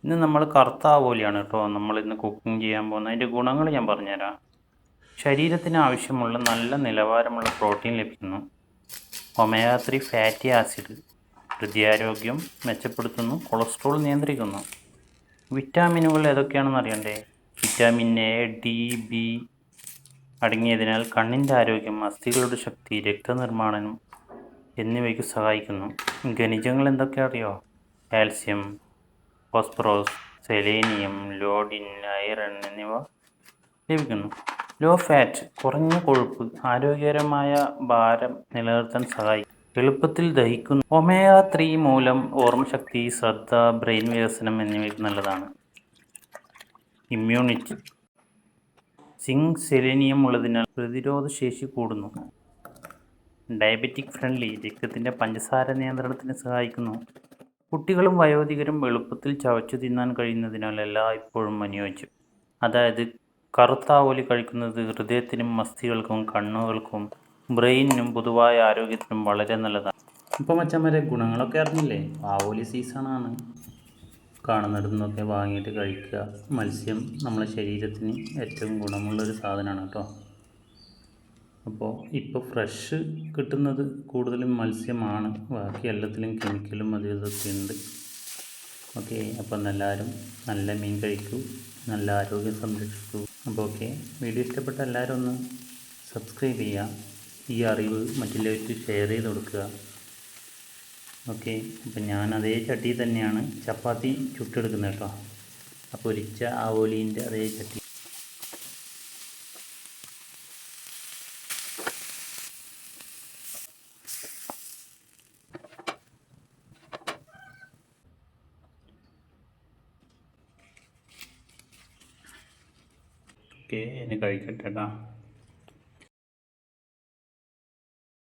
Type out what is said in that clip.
ഇന്ന് നമ്മൾ കറുത്ത ആവോലിയാണ് കേട്ടോ നമ്മൾ ഇന്ന് കുക്കിംഗ് ചെയ്യാൻ പോകുന്നത്. അതിൻ്റെ ഗുണങ്ങൾ ഞാൻ പറഞ്ഞുതരാം. ശരീരത്തിന് ആവശ്യമുള്ള നല്ല നിലവാരമുള്ള പ്രോട്ടീൻ ലഭിക്കുന്നു. ഒമേഗ 3 ഫാറ്റി ആസിഡ് ഹൃദയാരോഗ്യം മെച്ചപ്പെടുത്തുന്നു. കൊളസ്ട്രോൾ നിയന്ത്രിക്കുന്നു. വിറ്റാമിനുകൾ ഏതൊക്കെയാണെന്ന് അറിയണ്ടേ? വിറ്റാമിൻ എ, ഡി, ബി അടങ്ങിയതിനാൽ കണ്ണിൻ്റെ ആരോഗ്യം, അസ്ഥികളുടെ ശക്തി, രക്തനിർമ്മാണം എന്നിവയ്ക്ക് സഹായിക്കുന്നു. ഖനിജങ്ങൾ എന്തൊക്കെ അറിയോ? കാൽസ്യം, ഫോസ്ഫറസ്, സെലേനിയം, ലോഡിൻ, അയറൺ എന്നിവ ലഭിക്കുന്നു. ലോ ഫാറ്റ്, കുറഞ്ഞ കൊഴുപ്പ് ആരോഗ്യകരമായ ഭാരം നിലനിർത്താൻ സഹായിക്കും. എളുപ്പത്തിൽ ദഹിക്കുന്നു. ഒമേഗ 3 മൂലം ഓർമ്മശക്തി, ശ്രദ്ധ, ബ്രെയിൻ വികസനം എന്നിവയ്ക്ക് നല്ലതാണ്. ഇമ്മ്യൂണിറ്റി, സിങ്ക്, സെലേനിയം ഉള്ളതിനാൽ പ്രതിരോധശേഷി കൂടുന്നു. ഡയബറ്റിക് ഫ്രണ്ട്ലി, രക്തത്തിൻ്റെ പഞ്ചസാര നിയന്ത്രണത്തിന് സഹായിക്കുന്നു. കുട്ടികളും വയോധികരും എളുപ്പത്തിൽ ചവച്ചു തിന്നാൻ കഴിയുന്നതിനാൽ എല്ലായ്പ്പോഴും അനുയോജ്യം. അതായത് കറുത്ത ആവോലി കഴിക്കുന്നത് ഹൃദയത്തിനും അസ്ഥികൾക്കും കണ്ണുകൾക്കും ബ്രെയിനിനും പൊതുവായ ആരോഗ്യത്തിനും വളരെ നല്ലതാണ്. ഇപ്പോൾ മച്ചന്മാരെ ഗുണങ്ങളൊക്കെ അറിഞ്ഞില്ലേ? ആവോലി സീസണാണ്. കാണുന്നിടത്തുനിന്നൊക്കെ വാങ്ങിയിട്ട് കഴിക്കുക. മത്സ്യം നമ്മളെ ശരീരത്തിന് ഏറ്റവും ഗുണമുള്ളൊരു സാധനമാണ് കേട്ടോ. അപ്പോൾ ഇപ്പോൾ ഫ്രഷ് കിട്ടുന്നത് കൂടുതലും മത്സ്യമാണ്. ബാക്കി എല്ലാത്തിലും കെമിക്കലും അതും ഇതൊക്കെ ഉണ്ട്. ഓക്കെ, അപ്പം എല്ലാവരും നല്ല മീൻ കഴിക്കൂ, നല്ല ആരോഗ്യം സംരക്ഷിക്കൂ. അപ്പോൾ ഓക്കെ, വീഡിയോ ഇഷ്ടപ്പെട്ട എല്ലാവരും ഒന്ന് സബ്സ്ക്രൈബ് ചെയ്യുക. ഈ അറിവ് മറ്റുള്ളവർക്ക് ഷെയർ ചെയ്ത് കൊടുക്കുക. ഓക്കെ, അപ്പം ഞാൻ അതേ ചട്ടിയിൽ തന്നെയാണ് ചപ്പാത്തി ചുട്ടെടുക്കുന്നത് കേട്ടോ. അപ്പോൾ പൊരിച്ച ആവോലീൻ്റെ അതേ ചട്ടി. ഓക്കെ, ഇനി കഴിക്കട്ടെ കേട്ടോ.